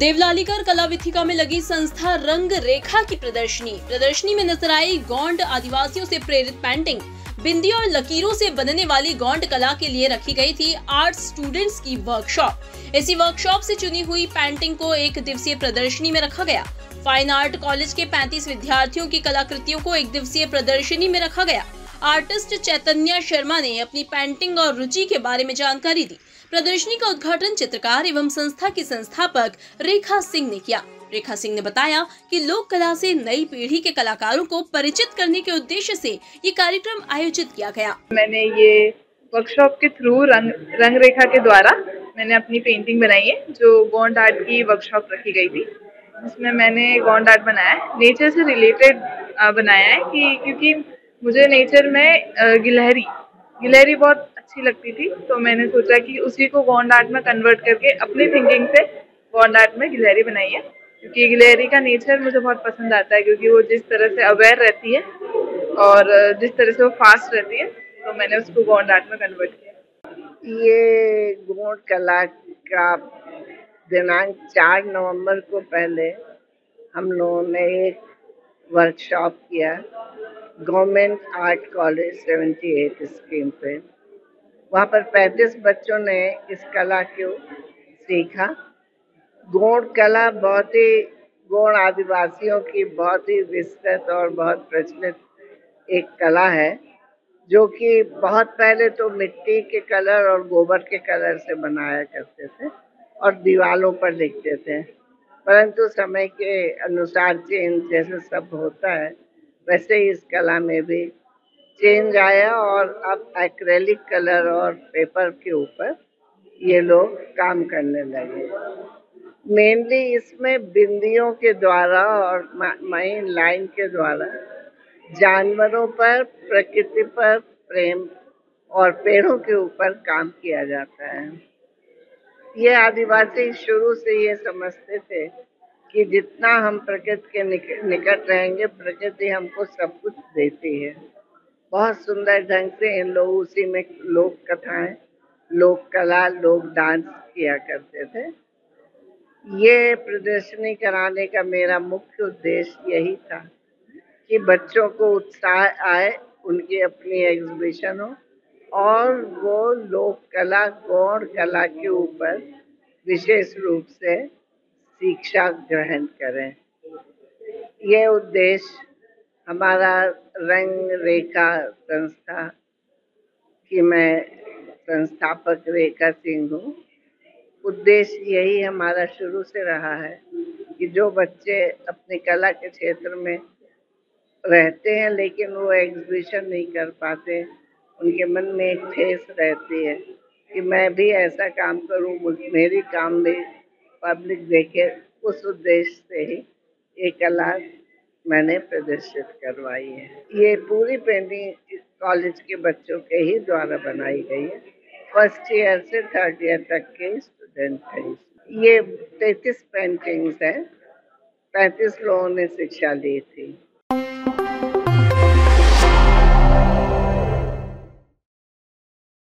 देवलालीकर कला विथिका में लगी संस्था रंग रेखा की प्रदर्शनी में नजर आई गोंड आदिवासियों से प्रेरित पेंटिंग। बिंदी और लकीरों से बनने वाली गोंड कला के लिए रखी गई थी आर्ट स्टूडेंट्स की वर्कशॉप। इसी वर्कशॉप से चुनी हुई पेंटिंग को एक दिवसीय प्रदर्शनी में रखा गया। फाइन आर्ट कॉलेज के 35 विद्यार्थियों की कलाकृतियों को एक दिवसीय प्रदर्शनी में रखा गया। आर्टिस्ट चैतन्य शर्मा ने अपनी पेंटिंग और रुचि के बारे में जानकारी दी। प्रदर्शनी का उद्घाटन चित्रकार एवं संस्था की संस्थापक रेखा सिंह ने किया। रेखा सिंह ने बताया कि लोक कला से नई पीढ़ी के कलाकारों को परिचित करने के उद्देश्य से ये कार्यक्रम आयोजित किया गया। मैंने ये वर्कशॉप के थ्रू रंग रेखा के द्वारा मैंने अपनी पेंटिंग बनाई है, जो गोंड आर्ट की वर्कशॉप रखी गई थी, जिसमें मैंने गोंड आर्ट बनाया है, नेचर से रिलेटेड बनाया है क्योंकि मुझे नेचर में गिलहरी बहुत अच्छी लगती थी, तो मैंने सोचा कि उसी को गोंड आर्ट में कन्वर्ट करके अपनी थिंकिंग से गोंड आर्ट में गिलहरी बनाई है। क्योंकि गिलहरी का नेचर मुझे बहुत पसंद आता है, क्योंकि वो जिस तरह से अवेयर रहती है और जिस तरह से वो फास्ट रहती है, तो मैंने उसको गोंड आर्ट में कन्वर्ट किया। ये गोंड कला का दिनांक 4 नवंबर को पहले हम लोगों ने एक वर्कशॉप किया गवर्नमेंट आर्ट कॉलेज 78 स्कीम पे। वहाँ पर 35 बच्चों ने इस कला को सीखा। गोंड कला बहुत ही गोंड आदिवासियों की बहुत ही विस्तृत और बहुत प्रचलित एक कला है, जो कि बहुत पहले तो मिट्टी के कलर और गोबर के कलर से बनाया करते थे और दीवारों पर लिखते थे, परंतु समय के अनुसार चेंज जैसे सब होता है वैसे ही इस कला में भी चेंज आया और अब एक्रेलिक कलर और पेपर के ऊपर ये लोग काम करने लगे। मेनली इसमें बिंदियों के द्वारा और माइन लाइन के द्वारा जानवरों पर, प्रकृति पर प्रेम और पेड़ों के ऊपर काम किया जाता है। ये आदिवासी शुरू से ये समझते थे कि जितना हम प्रकृति के निकट रहेंगे, प्रकृति हमको सब कुछ देती है। बहुत सुंदर ढंग से इन लोग उसी में लोक कथाएं, लोक कला, लोक डांस किया करते थे। ये प्रदर्शनी कराने का मेरा मुख्य उद्देश्य यही था कि बच्चों को उत्साह आए, उनकी अपनी एग्जीबिशन हो और वो लोक कला, गौड़ कला के ऊपर विशेष रूप से शिक्षा ग्रहण करें। ये उद्देश्य हमारा रंग रेखा संस्था की मैं संस्थापक रेखा सिंह हूँ। उद्देश्य यही हमारा शुरू से रहा है कि जो बच्चे अपनी कला के क्षेत्र में रहते हैं लेकिन वो एग्जीबिशन नहीं कर पाते, उनके मन में एक ठेस रहती है कि मैं भी ऐसा काम करूं, मेरी काम भी पब्लिक देखे। उस उद्देश्य से ही ये कला मैंने प्रदर्शित करवाई है। ये पूरी पेंटिंग कॉलेज के बच्चों के ही द्वारा बनाई गई है। फर्स्ट ईयर से 3rd ईयर तक के स्टूडेंट हैं। ये 33 पेंटिंग्स हैं, 35 लोगों ने शिक्षा ली थी।